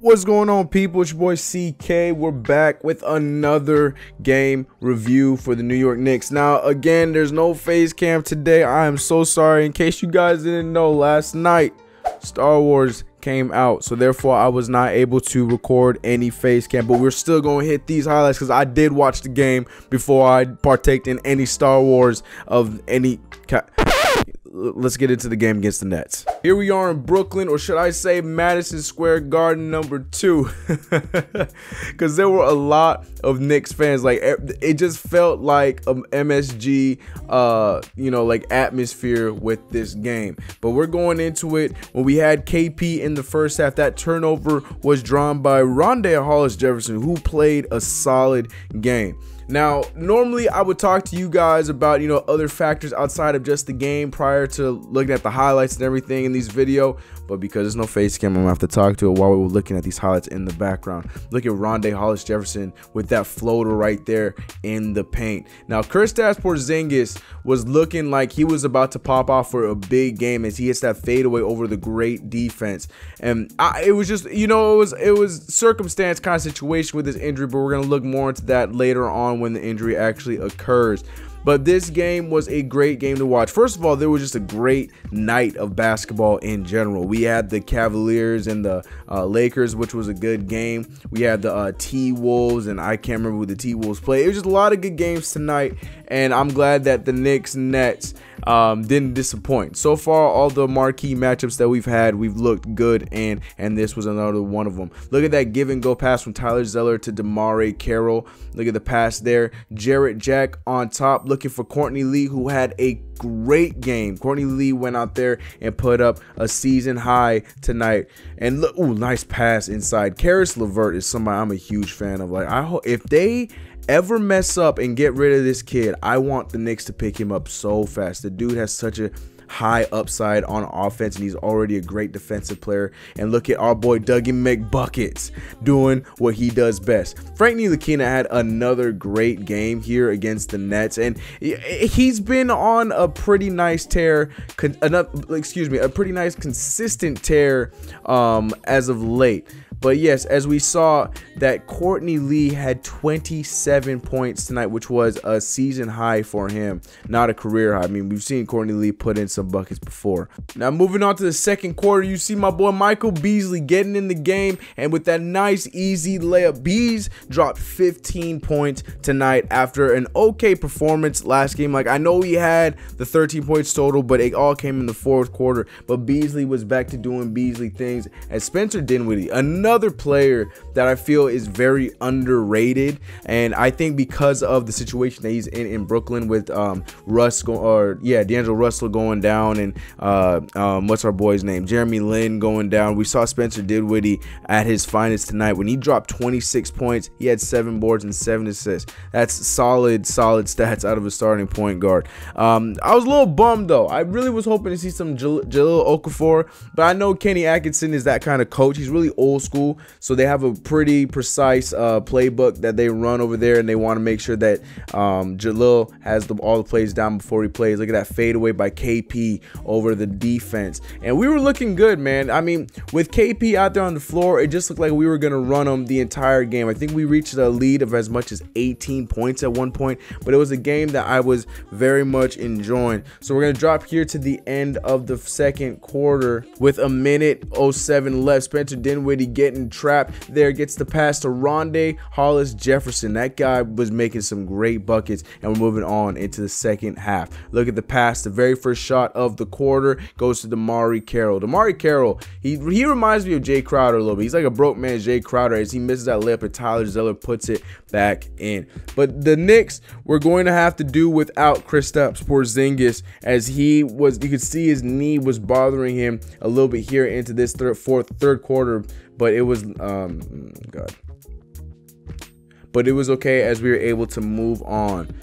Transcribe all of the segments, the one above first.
What's going on, people? It's your boy CK. We're back with another game review for the New York Knicks. Now, again, there's no face cam today. I am so sorry. In case you guys didn't know, last night Star Wars came out, so therefore I was not able to record any face cam, but we're still going to hit these highlights because I did watch the game before I partaked in any Star Wars of any Let's get into the game against the Nets. Here we are in Brooklyn, or should I say Madison Square Garden number 2, because there were a lot of Knicks fans. Like, it just felt like a MSG like atmosphere with this game. But we're going into it. When we had KP in the first half, that turnover was drawn by Rondé Hollis-Jefferson, who played a solid game. Now, normally I would talk to you guys about, other factors outside of just the game prior to looking at the highlights and everything in these video, but because there's no face cam, I'm gonna have to talk to it while we were looking at these highlights in the background. Look at Rondé Hollis-Jefferson with that floater right there in the paint. Now, Kristaps Porzingis was looking like he was about to pop off for a big game as he hits that fadeaway over the great defense. And it was just, it was circumstance kind of situation with this injury, but we're gonna look more into that later on when the injury actually occurs. But this game was a great game to watch. First of all, there was just a great night of basketball in general. We had the Cavaliers and the Lakers, which was a good game. We had the T-Wolves, and I can't remember who the T-Wolves played. It was just a lot of good games tonight, and I'm glad that the Knicks Nets didn't disappoint. So far, all the marquee matchups that we've had, we've looked good, and this was another one of them. Look at that give and go pass from Tyler Zeller to DeMarre Carroll. Look at the pass there. Jarrett Jack on top, looking for Courtney Lee, who had a great game. Courtney Lee went out there and put up a season high tonight. And look, ooh, nice pass inside. Karis LeVert is somebody I'm a huge fan of. Like, I hope if they ever mess up and get rid of this kid, I want the Knicks to pick him up so fast. The dude has such a high upside on offense, and he's already a great defensive player. And look at our boy Dougie McBuckets doing what he does best. Frank Ntilikina had another great game here against the Nets, and he's been on a pretty nice tear, a pretty nice consistent tear as of late. But yes, as we saw, that Courtney Lee had 27 points tonight, which was a season high for him, not a career high. I mean, we've seen Courtney Lee put in some buckets before. Now, moving on to the second quarter, you see my boy Michael Beasley getting in the game, and with that nice, easy layup, Bees dropped 15 points tonight after an okay performance last game. Like, I know he had the 13 points total, but it all came in the fourth quarter. But Beasley was back to doing Beasley things. And Spencer Dinwiddie, another player that I feel is very underrated, and I think because of the situation that he's in Brooklyn with D'Angelo Russell going down, and what's our boy's name, Jeremy Lin going down. We saw Spencer Dinwiddie at his finest tonight when he dropped 26 points. He had 7 boards and 7 assists. That's solid stats out of a starting point guard. I was a little bummed though. I really was hoping to see some Jahlil Okafor, but I know Kenny Atkinson is that kind of coach. He's really old school, so they have a pretty precise playbook that they run over there, and they want to make sure that Jahlil has all the plays down before he plays. Look at that fadeaway by KP over the defense, and we were looking good, man. I mean, with KP out there on the floor, it just looked like we were going to run them the entire game. I think we reached a lead of as much as 18 points at one point, but it was a game that I was very much enjoying. So we're going to drop here to the end of the second quarter with a minute 07 left. Spencer Dinwiddie getting trapped there, gets the pass to Rondé Hollis-Jefferson. That guy was making some great buckets, and we're moving on into the second half. Look at the pass. The very first shot of the quarter goes to DeMarre Carroll. DeMarre Carroll, he reminds me of Jay Crowder a little bit. He's like a broke man Jay Crowder as he misses that layup, and Tyler Zeller puts it back in. But the Knicks were going to have to do without Kristaps Porzingis, as you could see his knee was bothering him a little bit here into this third quarter. But it was but it was okay as we were able to move on.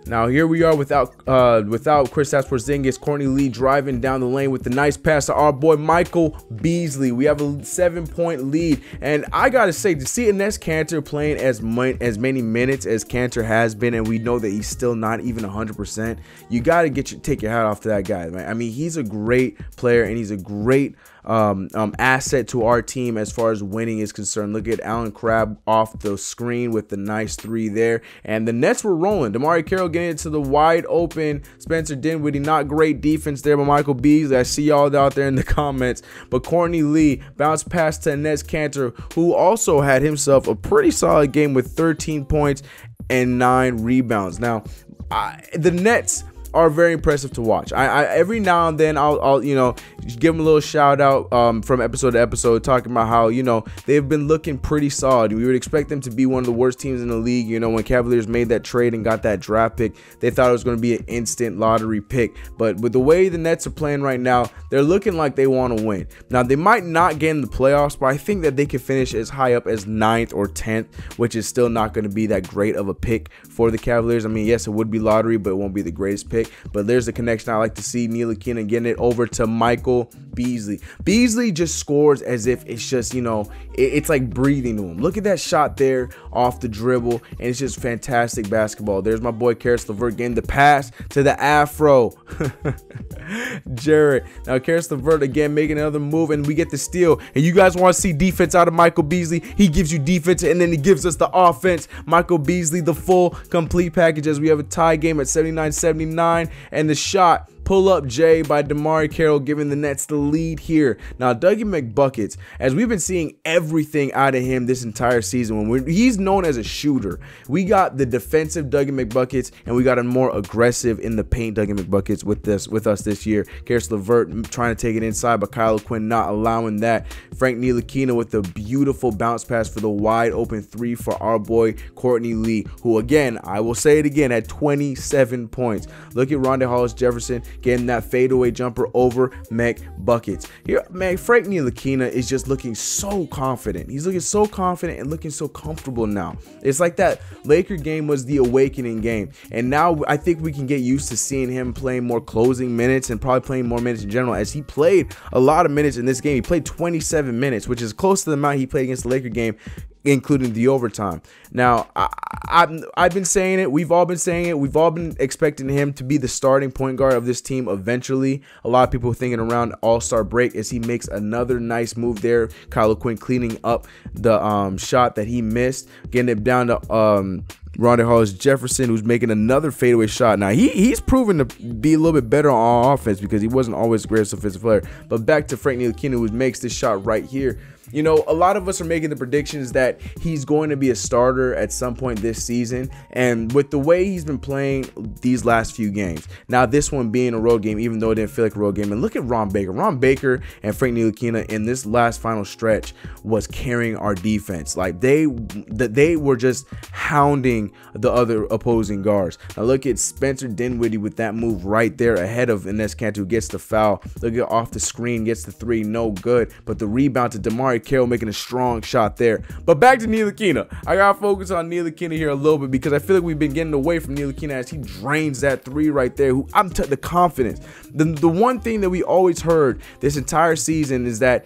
Now here we are without Kristaps Porzingis. Courtney Lee driving down the lane with the nice pass to our boy Michael Beasley. We have a 7-point lead, and I gotta say, to see Enes Kanter playing as many minutes as Kanter has been, and we know that he's still not even 100%, you gotta take your hat off to that guy, man. I mean, he's a great player, and he's a great asset to our team as far as winning is concerned. Look at Allen Crabbe off the screen with the nice 3 there, and the Nets were rolling. DeMarre Carroll getting it to the wide open Spencer Dinwiddie. Not great defense there by Michael Beasley. I see y'all out there in the comments, but Courtney Lee bounced pass to Enes Kanter, who also had himself a pretty solid game with 13 points and 9 rebounds. Now, the Nets are very impressive to watch. Every now and then I'll give them a little shout out from episode to episode, talking about how they've been looking pretty solid. We would expect them to be one of the worst teams in the league. When Cavaliers made that trade and got that draft pick, they thought it was going to be an instant lottery pick. But with the way the Nets are playing right now, they're looking like they want to win. Now, they might not get in the playoffs, but I think that they could finish as high up as 9th or 10th, which is still not going to be that great of a pick for the Cavaliers. I mean, yes, it would be lottery, but it won't be the greatest pick. But there's the connection. I like to see Ntilikina getting it over to Michael Beasley. Beasley just scores as if it's just, it's like breathing to him. Look at that shot there off the dribble, and it's just fantastic basketball. There's my boy Karis LeVert getting the pass to the Afro. Jarrett. Now Karis LeVert again making another move, and we get the steal. And you guys want to see defense out of Michael Beasley? He gives you defense, and then he gives us the offense. Michael Beasley, the full complete package, as we have a tie game at 79-79, and the shot, pull up J by DeMarre Carroll, giving the Nets the lead here. Now, Dougie McBuckets, as we've been seeing everything out of him this entire season, he's known as a shooter. We got the defensive Dougie McBuckets, and we got a more aggressive in the paint Dougie McBuckets with us this year. Karis LeVert trying to take it inside, but Kyle Quinn not allowing that. Frank Ntilikina with the beautiful bounce pass for the wide open 3 for our boy Courtney Lee, who again, I will say it again, had 27 points. Look at Rondae Hollis-Jefferson getting that fadeaway jumper over McBuckets. Here, man, Frank Ntilikina is just looking so confident. He's looking so confident and looking so comfortable now. It's like that Laker game was the awakening game, and now I think we can get used to seeing him playing more closing minutes and probably playing more minutes in general, as he played a lot of minutes in this game. He played 27 minutes, which is close to the amount he played against the Laker game, including the overtime. Now, I've been saying it. We've all been saying it. We've all been expecting him to be the starting point guard of this team eventually. A lot of people thinking around All-Star break, as he makes another nice move there. Kyle Quinn cleaning up the shot that he missed, getting it down to Rondae Hollis-Jefferson, who's making another fadeaway shot. Now, he's proven to be a little bit better on offense because he wasn't always the greatest offensive player. But back to Frank Ntilikina, who makes this shot right here. A lot of us are making the predictions that he's going to be a starter at some point this season, and with the way he's been playing these last few games, now this one being a road game, even though it didn't feel like a road game, and look at Ron Baker and Frank Ntilikina in this last final stretch was carrying our defense. Like they were just hounding the other opposing guards. Now look at Spencer Dinwiddie with that move right there ahead of Enes Kanter, who gets the foul. Look at off the screen, gets the 3, no good, but the rebound to DeMarre Carroll making a strong shot there. But back to Ntilikina. I gotta focus on Ntilikina here a little bit, because I feel like we've been getting away from Ntilikina as he drains that 3 right there. The confidence. The one thing that we always heard this entire season is that,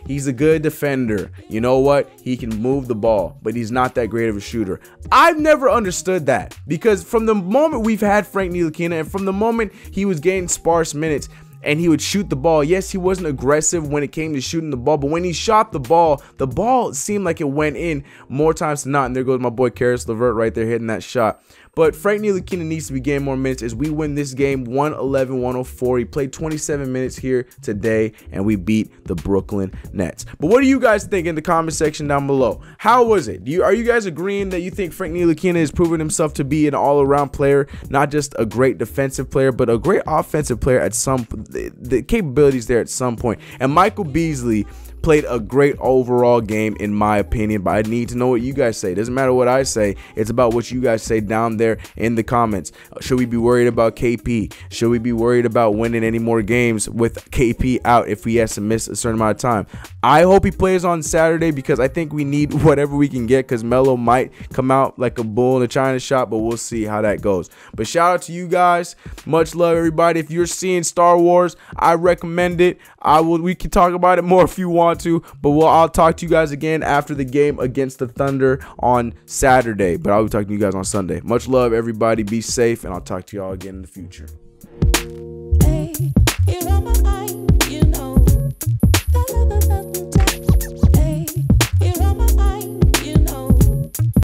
he's a good defender. You know what? He can move the ball, but he's not that great of a shooter. I've never understood that, because from the moment we've had Frank Ntilikina, and from the moment he was getting sparse minutes, and he would shoot the ball. Yes, he wasn't aggressive when it came to shooting the ball, but when he shot the ball seemed like it went in more times than not. And there goes my boy Karis LeVert right there hitting that shot. But Frank Ntilikina needs to be getting more minutes as we win this game 111-104. He played 27 minutes here today, and we beat the Brooklyn Nets. But what do you guys think in the comment section down below? How was it? Are you guys agreeing that you think Frank Ntilikina has proven himself to be an all-around player, not just a great defensive player, but a great offensive player at the capabilities there at some point? And Michael Beasley played a great overall game in my opinion, but I need to know what you guys say. It doesn't matter what I say, it's about what you guys say down there in the comments. Should we be worried about KP? Should we be worried about winning any more games with KP out if he has to miss a certain amount of time? I hope he plays on Saturday because I think we need whatever we can get, because Melo might come out like a bull in a china shop, but we'll see how that goes. But shout out to you guys. Much love, everybody. If you're seeing Star Wars, I recommend it. We can talk about it more if you want to, but I'll talk to you guys again after the game against the Thunder on Saturday. But I'll be talking to you guys on Sunday. Much love, everybody. Be safe, and I'll talk to y'all again in the future.